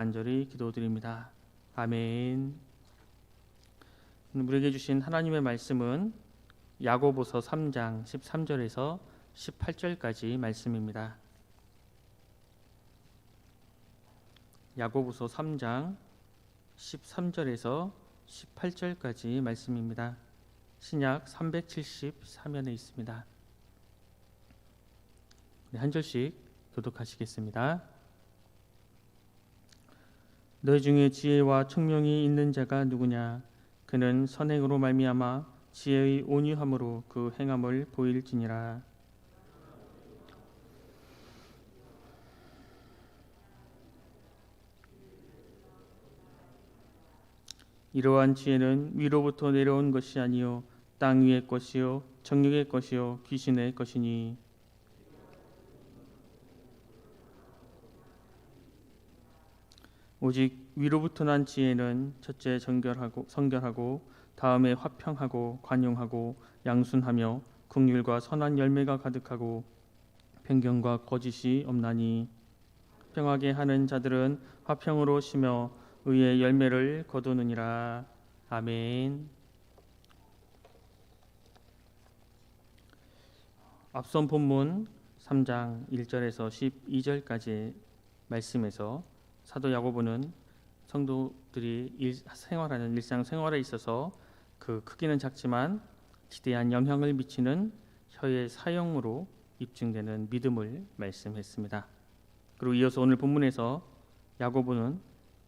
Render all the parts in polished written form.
간절히 기도드립니다. 아멘. 오늘 우리에게 주신 하나님의 말씀은 야고보서 3장 13절에서 18절까지 말씀입니다. 야고보서 3장 13절에서 18절까지 말씀입니다. 신약 373면에 있습니다. 한 절씩 교독하시겠습니다. 너희 중에 지혜와 청명이 있는 자가 누구냐? 그는 선행으로 말미암아 지혜의 온유함으로 그 행함을 보일지니라. 이러한 지혜는 위로부터 내려온 것이 아니요 땅 위의 것이요 정욕의 것이요 귀신의 것이니 오직 위로부터 난 지혜는 첫째 성결하고 다음에 화평하고 관용하고 양순하며 긍휼과 선한 열매가 가득하고 편견과 거짓이 없나니 화평하게 하는 자들은 화평으로 쉬며 의의 열매를 거두느니라. 아멘. 앞선 본문 3장 1절에서 12절까지 말씀에서 사도 야고보는 성도들이 생활하는 일상생활에 있어서 그 크기는 작지만 지대한 영향을 미치는 혀의 사용으로 입증되는 믿음을 말씀했습니다. 그리고 이어서 오늘 본문에서 야고보는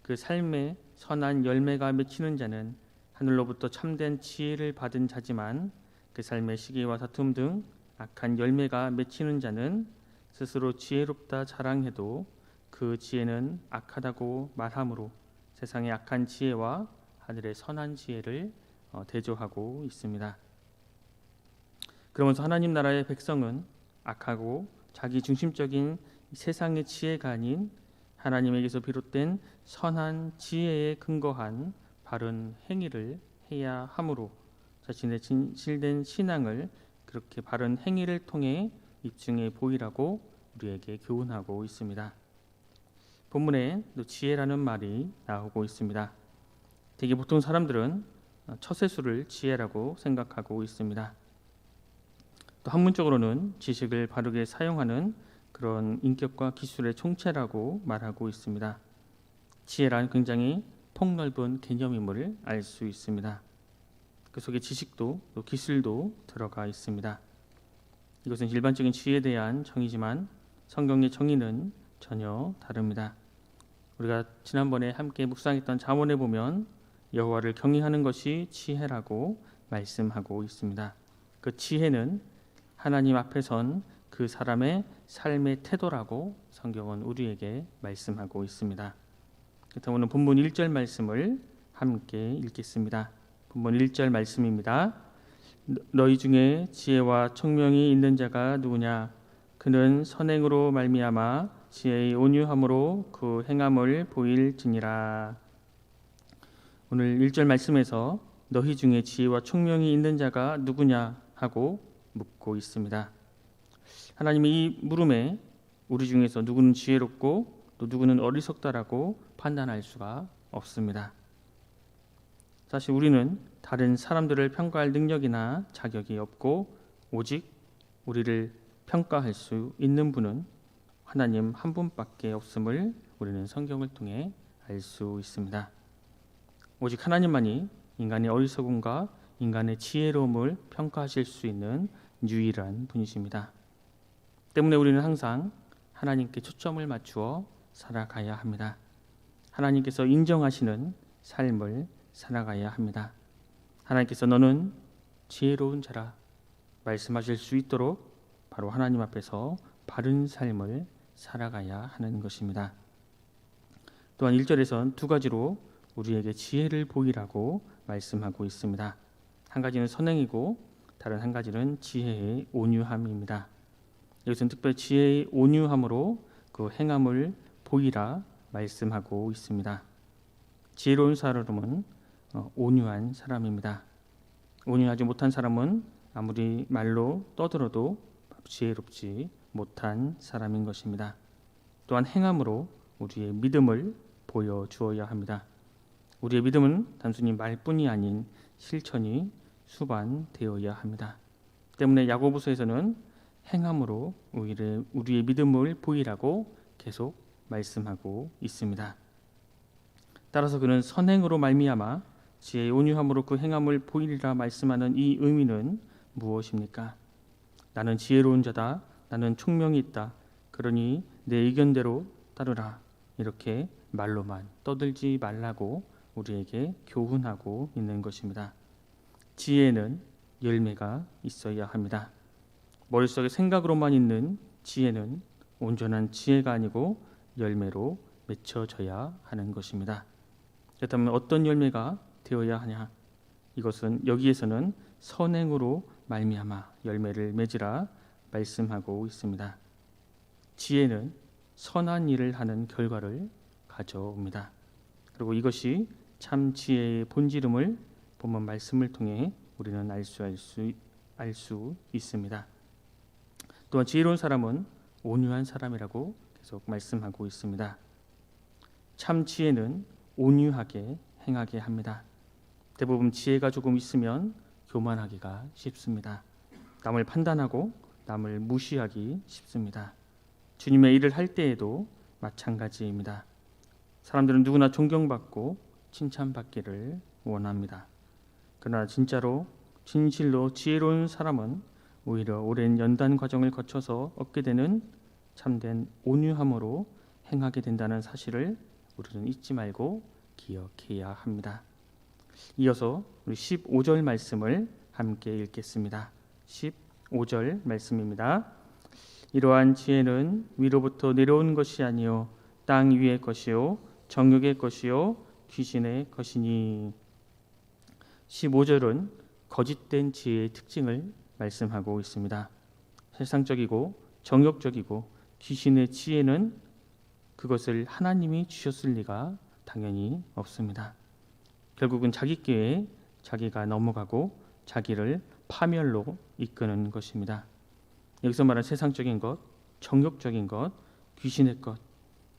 그 삶에 선한 열매가 맺히는 자는 하늘로부터 참된 지혜를 받은 자지만 그 삶의 시기와 다툼 등 악한 열매가 맺히는 자는 스스로 지혜롭다 자랑해도 그 지혜는 악하다고 말하므로 세상의 악한 지혜와 하늘의 선한 지혜를 대조하고 있습니다. 그러면서 하나님 나라의 백성은 악하고 자기 중심적인 세상의 지혜가 아닌 하나님에게서 비롯된 선한 지혜에 근거한 바른 행위를 해야 하므로 자신의 진실된 신앙을 그렇게 바른 행위를 통해 입증해 보이라고 우리에게 교훈하고 있습니다. 본문에 또 지혜라는 말이 나오고 있습니다. 대개 보통 사람들은 처세술을 지혜라고 생각하고 있습니다. 또 학문적으로는 지식을 바르게 사용하는 그런 인격과 기술의 총체라고 말하고 있습니다. 지혜란 굉장히 폭넓은 개념임을 알 수 있습니다. 그 속에 지식도 또 기술도 들어가 있습니다. 이것은 일반적인 지혜에 대한 정의지만 성경의 정의는 전혀 다릅니다. 우리가 지난번에 함께 묵상했던 잠언에 보면 여호와를 경외하는 것이 지혜라고 말씀하고 있습니다. 그 지혜는 하나님 앞에 선 그 사람의 삶의 태도라고 성경은 우리에게 말씀하고 있습니다. 그렇다면 오늘 본문 1절 말씀을 함께 읽겠습니다. 본문 1절 말씀입니다. 너희 중에 지혜와 청명이 있는 자가 누구냐? 그는 선행으로 말미암아 지혜의 온유함으로 그 행함을 보일지니라. 오늘 1절 말씀에서 너희 중에 지혜와 청명이 있는 자가 누구냐 하고 묻고 있습니다. 하나님의 이 물음에 우리 중에서 누구는 지혜롭고 또 누구는 어리석다라고 판단할 수가 없습니다. 사실 우리는 다른 사람들을 평가할 능력이나 자격이 없고 오직 우리를 평가할 수 있는 분은 하나님 한 분밖에 없음을 우리는 성경을 통해 알 수 있습니다. 오직 하나님만이 인간의 어리석음과 인간의 지혜로움을 평가하실 수 있는 유일한 분이십니다. 때문에 우리는 항상 하나님께 초점을 맞추어 살아가야 합니다. 하나님께서 인정하시는 삶을 살아가야 합니다. 하나님께서 너는 지혜로운 자라 말씀하실 수 있도록 바로 하나님 앞에서 바른 삶을 살아가야 하는 것입니다. 또한 1절에선 두 가지로 우리에게 지혜를 보이라고 말씀하고 있습니다. 한 가지는 선행이고 다른 한 가지는 지혜의 온유함입니다. 여기서는 특별히 지혜의 온유함으로 그 행함을 보이라 말씀하고 있습니다. 지혜로운 사람은 온유한 사람입니다. 온유하지 못한 사람은 아무리 말로 떠들어도 지혜롭지 못한 사람인 것입니다. 또한 행함으로 우리의 믿음을 보여주어야 합니다. 우리의 믿음은 단순히 말뿐이 아닌 실천이 수반되어야 합니다. 때문에 야고보서에서는 행함으로 우리의 믿음을 보이라고 계속 말씀하고 있습니다. 따라서 그는 선행으로 말미암아 지혜의 온유함으로 그 행함을 보이리라 말씀하는 이 의미는 무엇입니까? 나는 지혜로운 자다. 나는 총명이 있다. 그러니 내 의견대로 따르라. 이렇게 말로만 떠들지 말라고 우리에게 교훈하고 있는 것입니다. 지혜는 열매가 있어야 합니다. 머릿속에 생각으로만 있는 지혜는 온전한 지혜가 아니고 열매로 맺혀져야 하는 것입니다. 그렇다면 어떤 열매가 되어야 하냐? 이것은 여기에서는 선행으로 말미암아 열매를 맺으라 말씀하고 있습니다. 지혜는 선한 일을 하는 결과를 가져옵니다. 그리고 이것이 참 지혜의 본질임을 본문 말씀을 통해 우리는 알 수 있습니다. 또한 지혜로운 사람은 온유한 사람이라고 계속 말씀하고 있습니다. 참 지혜는 온유하게 행하게 합니다. 대부분 지혜가 조금 있으면 교만하기가 쉽습니다. 남을 판단하고 남을 무시하기 쉽습니다. 주님의 일을 할 때에도 마찬가지입니다. 사람들은 누구나 존경받고 칭찬받기를 원합니다. 그러나 진실로 지혜로운 사람은 오히려 오랜 연단 과정을 거쳐서 얻게 되는 참된 온유함으로 행하게 된다는 사실을 우리는 잊지 말고 기억해야 합니다. 이어서 우리 15절 말씀을 함께 읽겠습니다. 15절 말씀입니다. 이러한 지혜는 위로부터 내려온 것이 아니요 땅 위의 것이요 정욕의 것이요 귀신의 것이니. 15절은 거짓된 지혜의 특징을 말씀하고 있습니다. 세상적이고 정욕적이고 귀신의 지혜는 그것을 하나님이 주셨을 리가 당연히 없습니다. 결국은 자기께에 자기가 넘어가고 자기를 파멸로 이끄는 것입니다. 여기서 말하는 세상적인 것, 정욕적인 것, 귀신의 것,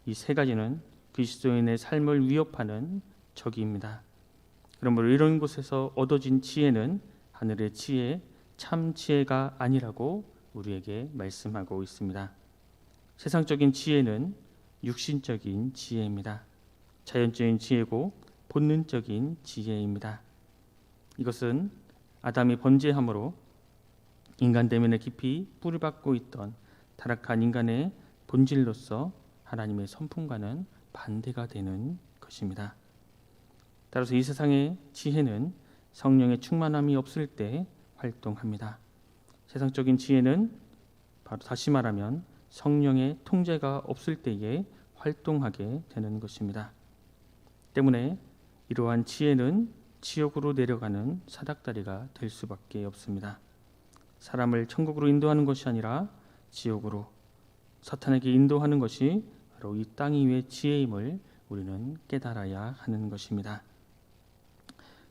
이 세 가지는 그리스도인의 삶을 위협하는 적입니다. 그러므로 이런 곳에서 얻어진 지혜는 하늘의 지혜, 참 지혜가 아니라고 우리에게 말씀하고 있습니다. 세상적인 지혜는 육신적인 지혜입니다. 자연적인 지혜고 본능적인 지혜입니다. 이것은 아담이 번제함으로 인간 대면에 깊이 뿌리박고 있던 타락한 인간의 본질로서 하나님의 선풍과는 반대가 되는 것입니다. 따라서 이 세상의 지혜는 성령의 충만함이 없을 때 활동합니다. 세상적인 지혜는 바로 다시 말하면 성령의 통제가 없을 때에 활동하게 되는 것입니다. 때문에 이러한 지혜는 지옥으로 내려가는 사닥다리가 될 수밖에 없습니다. 사람을 천국으로 인도하는 것이 아니라 지옥으로 사탄에게 인도하는 것이 바로 이 땅 위의 지혜임을 우리는 깨달아야 하는 것입니다.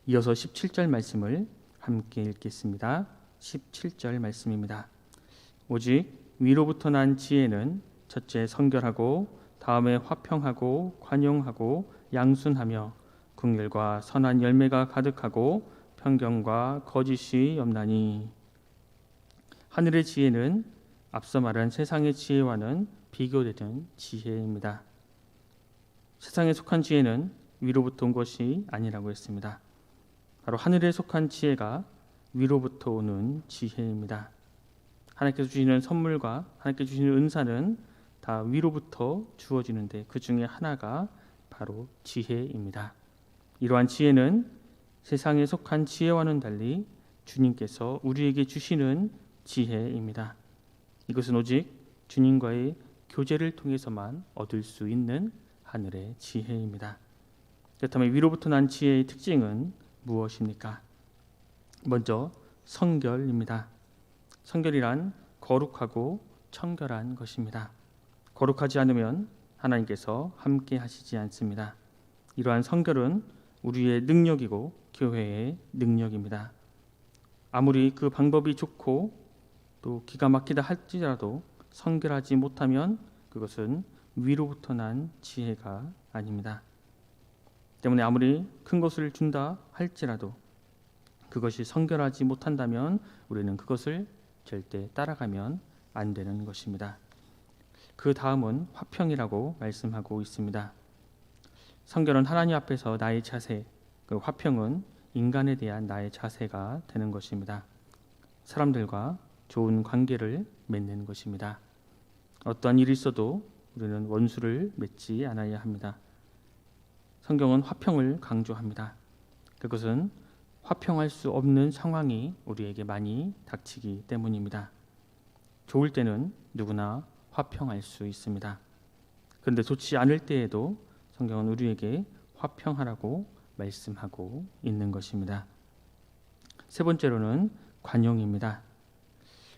이어서 17절 말씀을 함께 읽겠습니다. 17절 말씀입니다. 오직 위로부터 난 지혜는 첫째 성결하고 다음에 화평하고 관용하고 양순하며 긍휼과 선한 열매가 가득하고 편견과 거짓이 없나니. 하늘의 지혜는 앞서 말한 세상의 지혜와는 비교되는 지혜입니다. 세상에 속한 지혜는 위로부터 온 것이 아니라고 했습니다. 바로 하늘에 속한 지혜가 위로부터 오는 지혜입니다. 하나님께서 주시는 선물과 하나님께서 주시는 은사는 다 위로부터 주어지는데 그 중에 하나가 바로 지혜입니다. 이러한 지혜는 세상에 속한 지혜와는 달리 주님께서 우리에게 주시는 지혜입니다. 이것은 오직 주님과의 교제를 통해서만 얻을 수 있는 하늘의 지혜입니다. 그렇다면 위로부터 난 지혜의 특징은 무엇입니까? 먼저 성결입니다. 성결이란 거룩하고 청결한 것입니다. 거룩하지 않으면 하나님께서 함께 하시지 않습니다. 이러한 성결은 우리의 능력이고 교회의 능력입니다. 아무리 그 방법이 좋고 또 기가 막히다 할지라도 성결하지 못하면 그것은 위로부터 난 지혜가 아닙니다. 때문에 아무리 큰 것을 준다 할지라도 그것이 성결하지 못한다면 우리는 그것을 절대 따라가면 안 되는 것입니다. 그 다음은 화평이라고 말씀하고 있습니다. 성결은 하나님 앞에서 나의 자세, 그 화평은 인간에 대한 나의 자세가 되는 것입니다. 사람들과 좋은 관계를 맺는 것입니다. 어떠한 일이 있어도 우리는 원수를 맺지 않아야 합니다. 성경은 화평을 강조합니다. 그것은 화평할 수 없는 상황이 우리에게 많이 닥치기 때문입니다. 좋을 때는 누구나 화평할 수 있습니다. 그런데 좋지 않을 때에도 성경은 우리에게 화평하라고 말씀하고 있는 것입니다. 세 번째로는 관용입니다.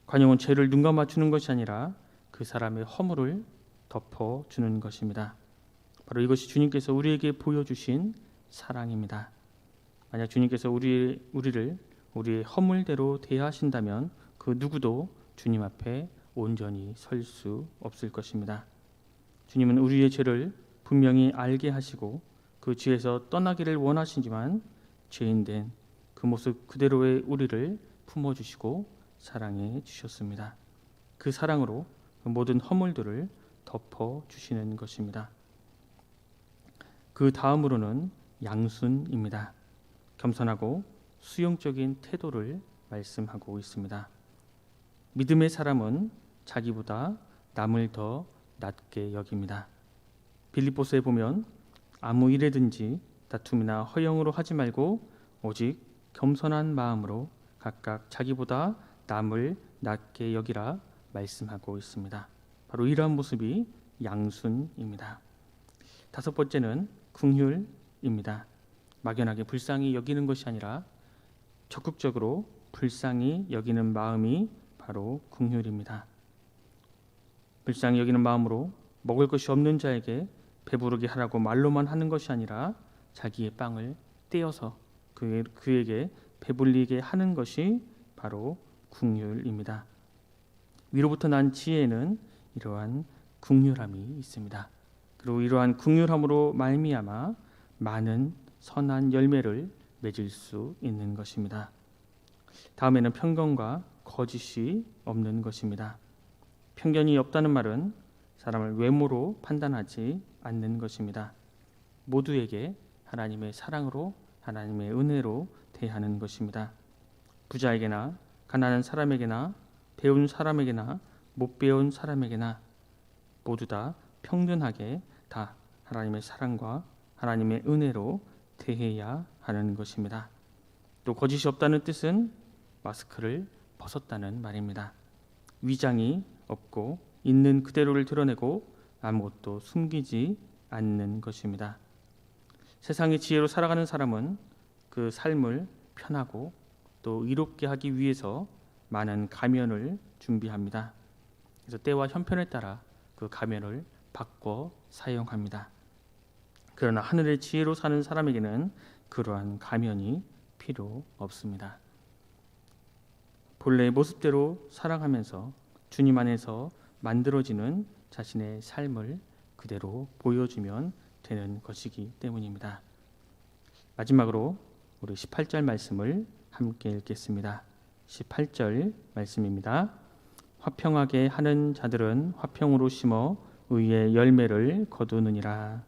관용은 죄를 눈감아 주는 것이 아니라 그 사람의 허물을 덮어주는 것입니다. 바로 이것이 주님께서 우리에게 보여주신 사랑입니다. 만약 주님께서 우리를 우리의 허물대로 대하신다면 그 누구도 주님 앞에 온전히 설 수 없을 것입니다. 주님은 우리의 죄를 분명히 알게 하시고 그 죄에서 떠나기를 원하시지만 죄인된 그 모습 그대로의 우리를 품어주시고 사랑해 주셨습니다. 그 사랑으로 그 모든 허물들을 덮어주시는 것입니다. 그 다음으로는 양순입니다. 겸손하고 수용적인 태도를 말씀하고 있습니다. 믿음의 사람은 자기보다 남을 더 낮게 여깁니다. 빌립보서에 보면 아무 일에든지 다툼이나 허영으로 하지 말고 오직 겸손한 마음으로 각각 자기보다 남을 낮게 여기라 말씀하고 있습니다. 바로 이러한 모습이 양순입니다. 다섯 번째는 긍휼입니다. 막연하게 불쌍히 여기는 것이 아니라 적극적으로 불쌍히 여기는 마음이 바로 긍휼입니다. 불쌍히 여기는 마음으로 먹을 것이 없는 자에게 배부르게 하라고 말로만 하는 것이 아니라 자기의 빵을 떼어서 그에게 배불리게 하는 것이 바로 긍휼입니다. 위로부터 난 지혜에는 이러한 긍휼함이 있습니다. 그리고 이러한 긍휼함으로 말미암아 많은 선한 열매를 맺을 수 있는 것입니다. 다음에는 편견과 거짓이 없는 것입니다. 편견이 없다는 말은 사람을 외모로 판단하지 않는 것입니다. 모두에게 하나님의 사랑으로 하나님의 은혜로 대하는 것입니다. 부자에게나 가난한 사람에게나 배운 사람에게나 못 배운 사람에게나 모두 다 평등하게 다 하나님의 사랑과 하나님의 은혜로 대해야 하는 것입니다. 또 거짓이 없다는 뜻은 마스크를 벗었다는 말입니다. 위장이 없고 있는 그대로를 드러내고 아무것도 숨기지 않는 것입니다. 세상의 지혜로 살아가는 사람은 그 삶을 편하고 또 의롭게 하기 위해서 많은 가면을 준비합니다. 그래서 때와 형편에 따라 그 가면을 바꿔 사용합니다. 그러나 하늘의 지혜로 사는 사람에게는 그러한 가면이 필요 없습니다. 본래의 모습대로 살아가면서 주님 안에서 만들어지는 자신의 삶을 그대로 보여주면 되는 것이기 때문입니다. 마지막으로 우리 18절 말씀을 함께 읽겠습니다. 18절 말씀입니다. 화평하게 하는 자들은 화평으로 심어 의의 열매를 거두느니라.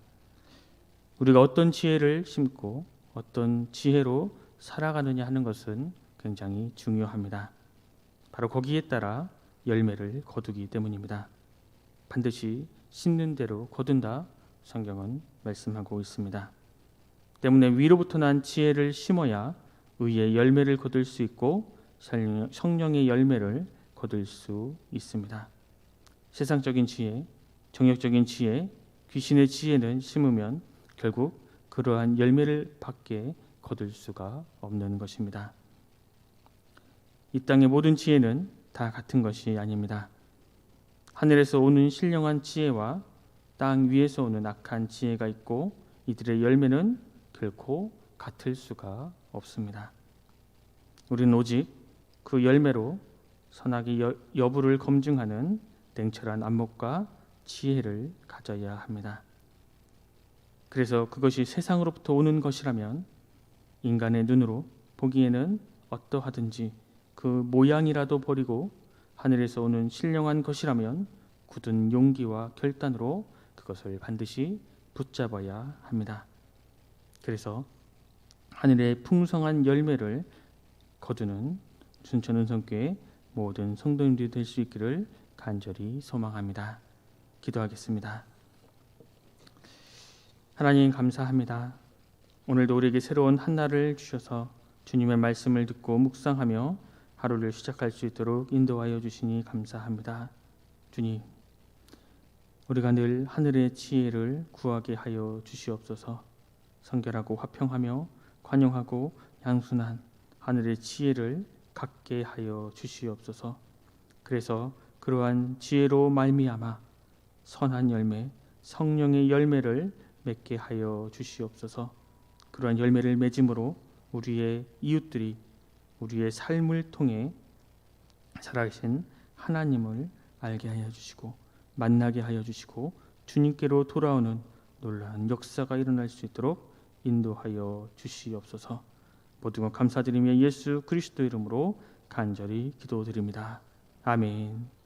우리가 어떤 지혜를 심고 어떤 지혜로 살아가느냐 하는 것은 굉장히 중요합니다. 바로 거기에 따라 열매를 거두기 때문입니다. 반드시 심는 대로 거둔다 성경은 말씀하고 있습니다. 때문에 위로부터 난 지혜를 심어야 의의 열매를 거둘 수 있고 성령의 열매를 거둘 수 있습니다. 세상적인 지혜, 정욕적인 지혜, 귀신의 지혜는 심으면 결국 그러한 열매를 밖에 거둘 수가 없는 것입니다. 이 땅의 모든 지혜는 다 같은 것이 아닙니다. 하늘에서 오는 신령한 지혜와 땅 위에서 오는 악한 지혜가 있고 이들의 열매는 결코 같을 수가 없습니다. 우리는 오직 그 열매로 선악의 여부를 검증하는 냉철한 안목과 지혜를 가져야 합니다. 그래서 그것이 세상으로부터 오는 것이라면 인간의 눈으로 보기에는 어떠하든지 그 모양이라도 버리고 하늘에서 오는 신령한 것이라면 굳은 용기와 결단으로 그것을 반드시 붙잡아야 합니다. 그래서 하늘의 풍성한 열매를 거두는 순천은성교회 모든 성도님들이 될 수 있기를 간절히 소망합니다. 기도하겠습니다. 하나님 감사합니다. 오늘도 우리에게 새로운 한날을 주셔서 주님의 말씀을 듣고 묵상하며 하루를 시작할 수 있도록 인도하여 주시니 감사합니다. 주님, 우리가 늘 하늘의 지혜를 구하게 하여 주시옵소서. 성결하고 화평하며 관용하고 양순한 하늘의 지혜를 갖게 하여 주시옵소서. 그래서 그러한 지혜로 말미암아 선한 열매, 성령의 열매를 맺게 하여 주시옵소서. 그러한 열매를 맺음으로 우리의 이웃들이 우리의 삶을 통해 살아계신 하나님을 알게 하여 주시고 만나게 하여 주시고 주님께로 돌아오는 놀라운 역사가 일어날 수 있도록 인도하여 주시옵소서. 모든 것 감사드리며 예수 그리스도 이름으로 간절히 기도드립니다. 아멘.